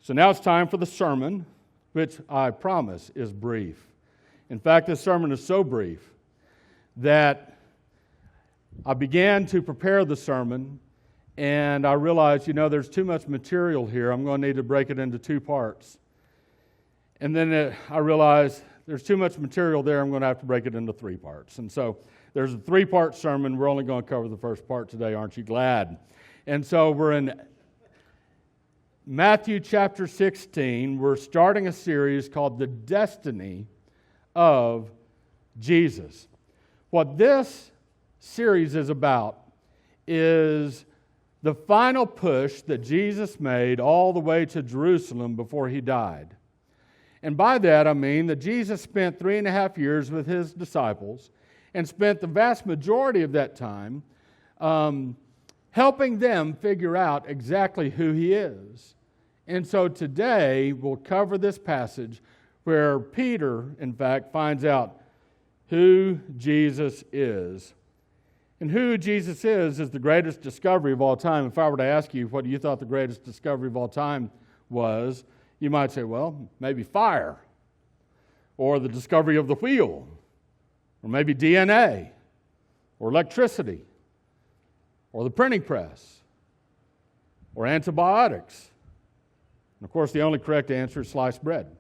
So now it's time for the sermon, which I promise is brief. In fact, this sermon is so brief that I began to prepare the sermon, and I realized, there's too much material here. I'm going to need to break it into two parts. And then I realized there's too much material there. I'm going to have to break it into three parts. And so there's a three-part sermon. We're only going to cover the first part today. Aren't you glad? And so we're in Matthew chapter 16. We're starting a series called The Destiny of Jesus. What this series is about is the final push that Jesus made all the way to Jerusalem before he died. And by that I mean that Jesus spent 3.5 years with his disciples and spent the vast majority of that time helping them figure out exactly who he is. And so today we'll cover this passage where Peter, in fact, finds out who Jesus is. And who Jesus is the greatest discovery of all time. If I were to ask you what you thought the greatest discovery of all time was, you might say, well, maybe fire, or the discovery of the wheel, or maybe DNA, or electricity, or the printing press, or antibiotics. And of course, the only correct answer is sliced bread.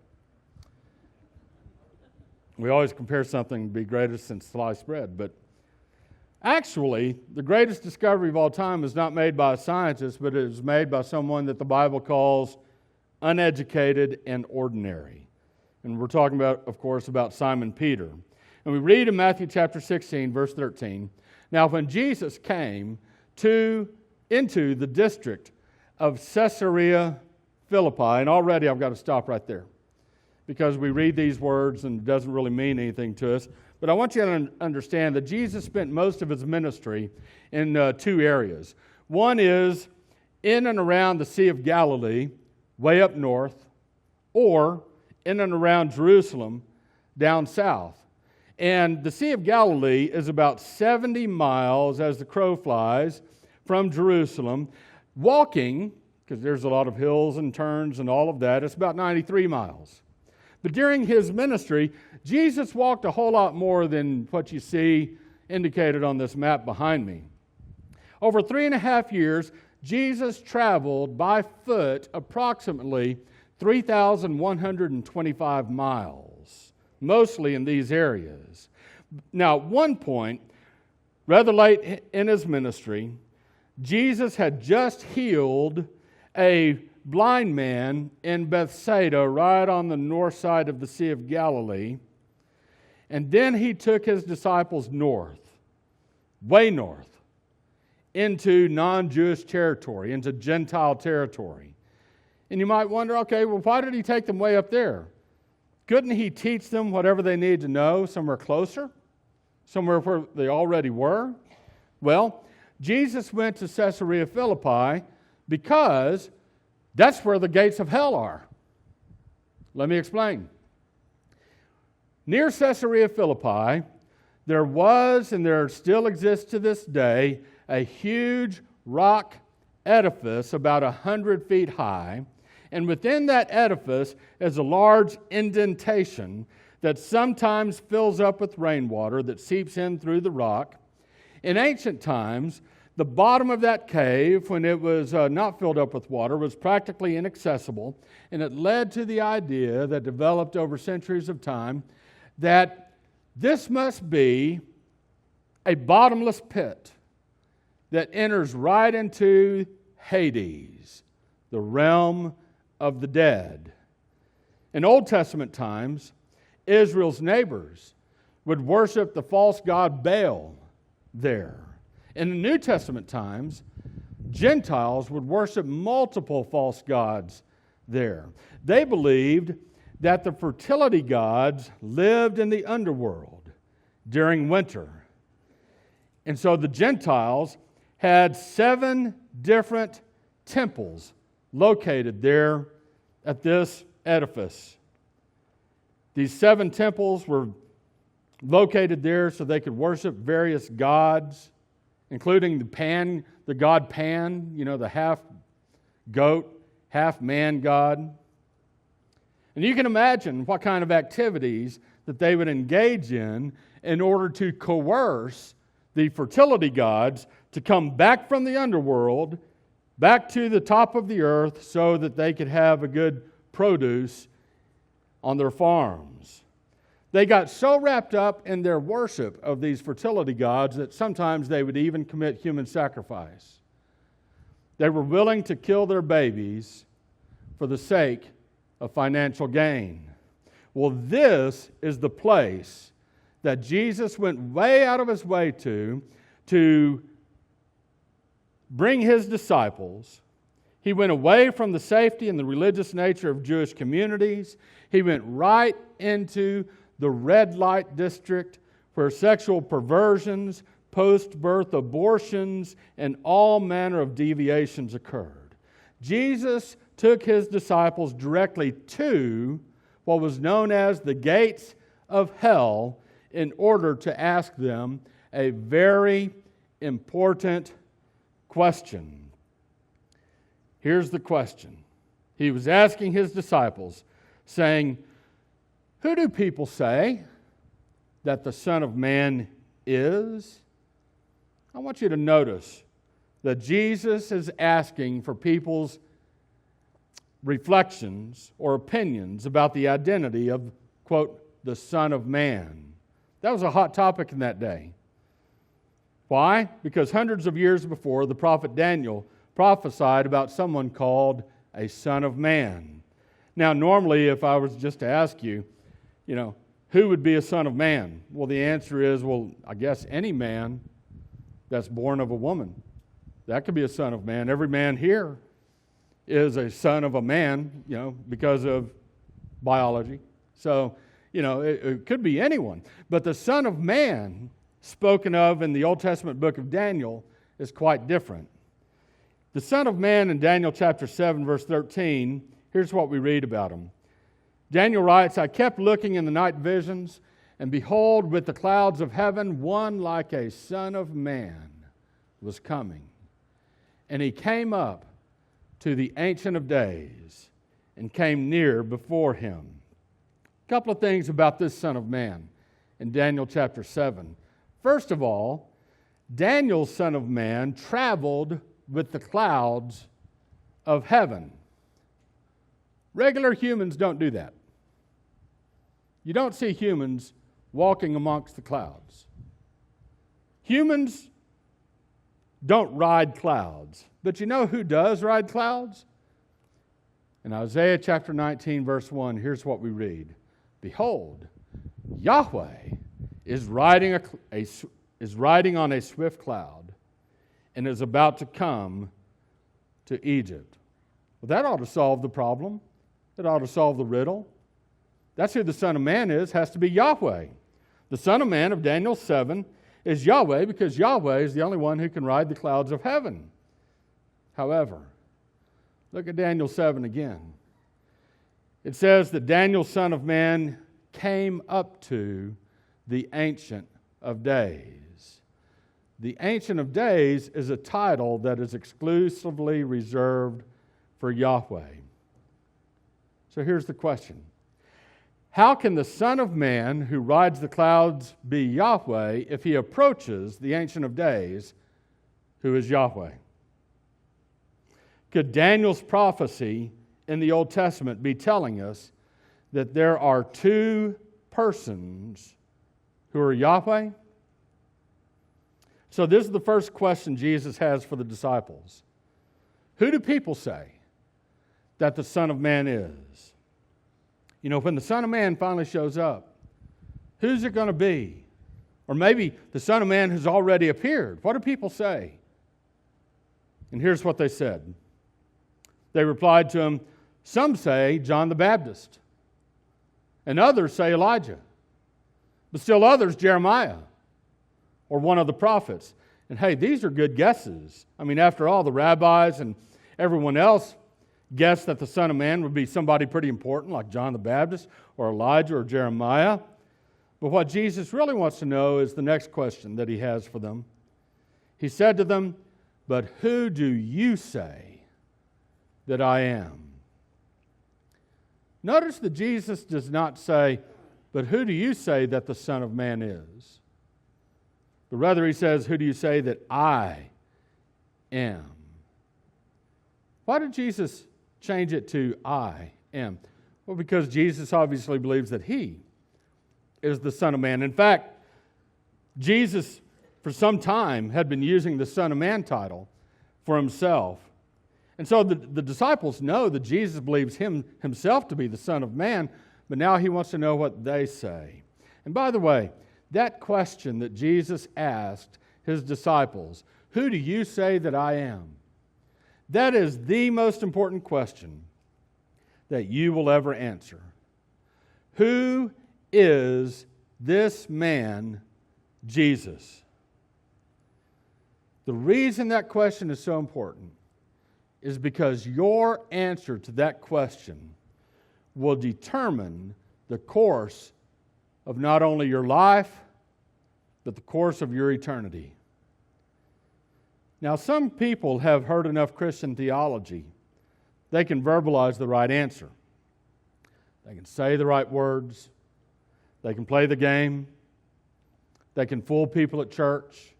We always compare something to be greatest than sliced bread, but actually, the greatest discovery of all time is not made by a scientist, but it is made by someone that the Bible calls uneducated and ordinary. And we're talking about, of course, about Simon Peter. And we read in Matthew chapter 16, verse 13, "Now when Jesus came into the district of Caesarea Philippi," and already I've got to stop right there, because we read these words and it doesn't really mean anything to us. But I want you to understand that Jesus spent most of his ministry in two areas. One is in and around the Sea of Galilee, way up north, or in and around Jerusalem, down south. And the Sea of Galilee is about 70 miles, as the crow flies, from Jerusalem. Walking, because there's a lot of hills and turns and all of that, it's about 93 miles. But during his ministry, Jesus walked a whole lot more than what you see indicated on this map behind me. Over 3.5 years, Jesus traveled by foot approximately 3,125 miles, mostly in these areas. Now, at one point, rather late in his ministry, Jesus had just healed a blind man in Bethsaida, right on the north side of the Sea of Galilee. And then he took his disciples north, way north, into non-Jewish territory, into Gentile territory. And you might wonder, okay, well, why did he take them way up there? Couldn't he teach them whatever they needed to know somewhere closer? Somewhere where they already were? Well, Jesus went to Caesarea Philippi because that's where the gates of hell are. Let me explain. Near Caesarea Philippi, there was, and there still exists to this day, a huge rock edifice about 100 feet high. And within that edifice is a large indentation that sometimes fills up with rainwater that seeps in through the rock. In ancient times, the bottom of that cave, when it was not filled up with water, was practically inaccessible, and it led to the idea that developed over centuries of time that this must be a bottomless pit that enters right into Hades, the realm of the dead. In Old Testament times, Israel's neighbors would worship the false god Baal there. In the New Testament times, Gentiles would worship multiple false gods there. They believed that the fertility gods lived in the underworld during winter. And so the Gentiles had 7 different temples located there at this edifice. These 7 temples were located there so they could worship various gods, including the god Pan, the half goat, half man god. And you can imagine what kind of activities that they would engage in order to coerce the fertility gods to come back from the underworld, back to the top of the earth, so that they could have a good produce on their farms. They got so wrapped up in their worship of these fertility gods that sometimes they would even commit human sacrifice. They were willing to kill their babies for the sake of financial gain. Well, this is the place that Jesus went way out of his way to bring his disciples. He went away from the safety and the religious nature of Jewish communities. He went right into the red light district where sexual perversions, post-birth abortions, and all manner of deviations occurred. Jesus took his disciples directly to what was known as the gates of hell in order to ask them a very important question. Here's the question. He was asking his disciples, saying, "Who do people say that the Son of Man is?" I want you to notice that Jesus is asking for people's reflections or opinions about the identity of, quote, the Son of Man. That was a hot topic in that day. Why? Because hundreds of years before, the prophet Daniel prophesied about someone called a Son of Man. Now, normally, if I was just to ask you, who would be a son of man? Well, the answer is, I guess any man that's born of a woman. That could be a son of man. Every man here is a son of a man, because of biology. So, it could be anyone. But the Son of Man spoken of in the Old Testament book of Daniel is quite different. The Son of Man in Daniel chapter 7, verse 13, here's what we read about him. Daniel writes, "I kept looking in the night visions, and behold, with the clouds of heaven, one like a son of man was coming. And he came up to the Ancient of Days and came near before him." A couple of things about this Son of Man in Daniel chapter 7. First of all, Daniel's Son of Man traveled with the clouds of heaven. Regular humans don't do that. You don't see humans walking amongst the clouds. Humans don't ride clouds. But you know who does ride clouds? In Isaiah chapter 19, verse 1, here's what we read. "Behold, Yahweh is riding on a swift cloud and is about to come to Egypt." Well, that ought to solve the problem. That ought to solve the riddle. That's who the Son of Man is, has to be Yahweh. The Son of Man of Daniel 7 is Yahweh because Yahweh is the only one who can ride the clouds of heaven. However, look at Daniel 7 again. It says that Daniel, Son of Man, came up to the Ancient of Days. The Ancient of Days is a title that is exclusively reserved for Yahweh. So here's the question. How can the Son of Man who rides the clouds be Yahweh if he approaches the Ancient of Days, who is Yahweh? Could Daniel's prophecy in the Old Testament be telling us that there are two persons who are Yahweh? So this is the first question Jesus has for the disciples. Who do people say that the Son of Man is? When the Son of Man finally shows up, who's it going to be? Or maybe the Son of Man has already appeared. What do people say? And here's what they said. They replied to him, "Some say John the Baptist, and others say Elijah, but still others Jeremiah, or one of the prophets." And hey, these are good guesses. After all, the rabbis and everyone else guessed that the Son of Man would be somebody pretty important like John the Baptist or Elijah or Jeremiah. But what Jesus really wants to know is the next question that he has for them. He said to them, "But who do you say that I am? Notice that Jesus does not say, but who do you say that the Son of Man is? But rather he says, who do you say that I am? Why did Jesus change it to I am? Well, because Jesus obviously believes that he is the Son of Man. In fact, Jesus for some time had been using the Son of Man title for himself. And so the disciples know that Jesus believes himself to be the Son of Man, but now he wants to know what they say. And by the way, that question that Jesus asked his disciples, who do you say that I am? That is the most important question that you will ever answer. Who is this man, Jesus? The reason that question is so important is because your answer to that question will determine the course of not only your life, but the course of your eternity. Now, some people have heard enough Christian theology. They can verbalize the right answer. They can say the right words. They can play the game. They can fool people at church.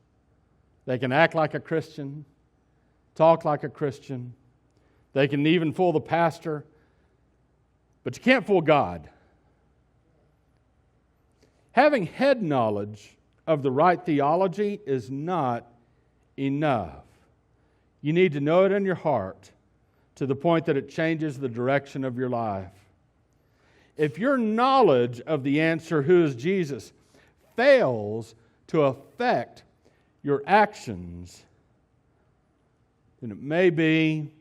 They can act like a Christian, talk like a Christian. They can even fool the pastor. But you can't fool God. Having head knowledge of the right theology is not enough. You need to know it in your heart to the point that it changes the direction of your life. If your knowledge of the answer, who is Jesus, fails to affect your actions, then it may be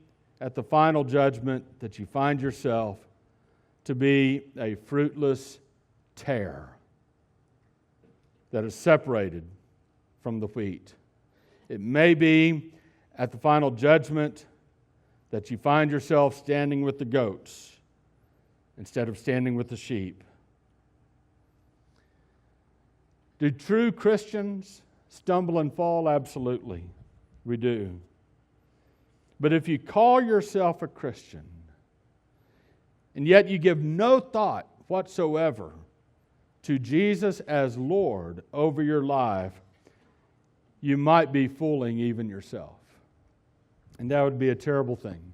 at the final judgment that you find yourself to be a fruitless tare that is separated from the wheat. It may be at the final judgment that you find yourself standing with the goats instead of standing with the sheep. Do true Christians stumble and fall? Absolutely, we do. But if you call yourself a Christian, and yet you give no thought whatsoever to Jesus as Lord over your life, you might be fooling even yourself. And that would be a terrible thing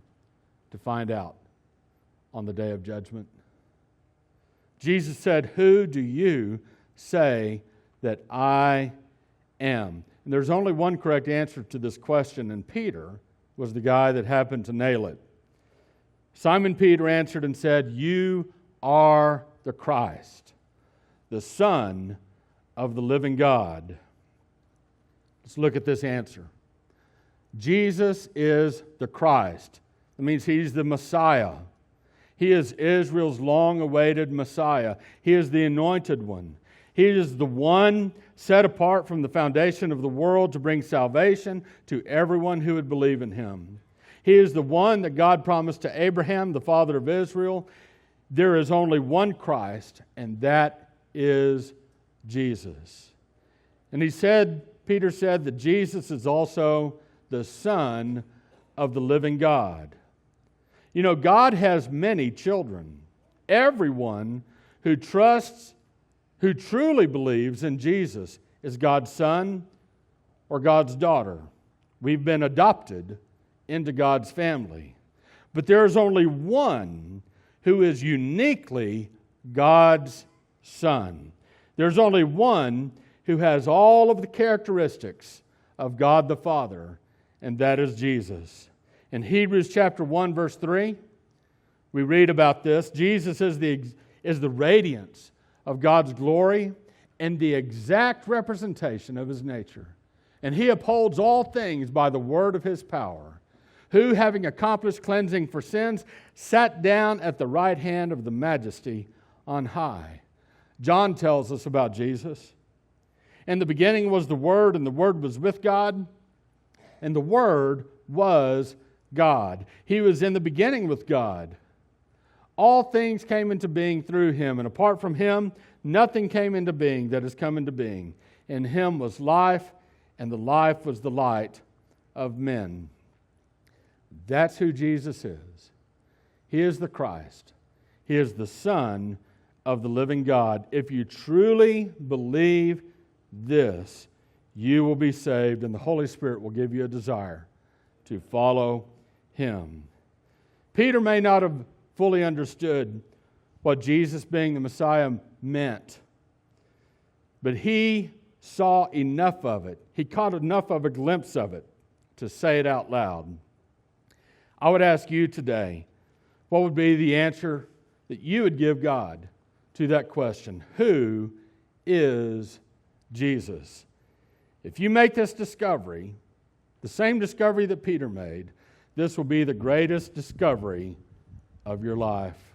to find out on the day of judgment. Jesus said, who do you say that I am? And there's only one correct answer to this question, and Peter was the guy that happened to nail it. Simon Peter answered and said, you are the Christ, the Son of the living God. Let's look at this answer. Jesus is the Christ. That means he's the Messiah. He is Israel's long-awaited Messiah. He is the anointed one. He is the one set apart from the foundation of the world to bring salvation to everyone who would believe in him. He is the one that God promised to Abraham, the father of Israel. There is only one Christ, and that is Jesus. And Peter said that Jesus is also the Son of the living God. You know, God has many children. Everyone who trusts, who truly believes in Jesus is God's son or God's daughter. We've been adopted into God's family. But there is only one who is uniquely God's son. There's only one who has all of the characteristics of God the Father, and that is Jesus. In Hebrews chapter 1, verse 3, we read about this. Jesus is the radiance of God's glory and the exact representation of his nature. And he upholds all things by the word of his power, who, having accomplished cleansing for sins, sat down at the right hand of the Majesty on high. John tells us about Jesus. In the beginning was the Word, and the Word was with God, and the Word was God. He was in the beginning with God. All things came into being through him, and apart from him, nothing came into being that has come into being. In him was life, and the life was the light of men. That's who Jesus is. He is the Christ. He is the Son of the living God. If you truly believe this, you will be saved, and the Holy Spirit will give you a desire to follow Him. Peter may not have fully understood what Jesus being the Messiah meant, but he saw enough of it. He caught enough of a glimpse of it to say it out loud. I would ask you today, what would be the answer that you would give God to that question? Who is Jesus? If you make this discovery, the same discovery that Peter made, this will be the greatest discovery of your life.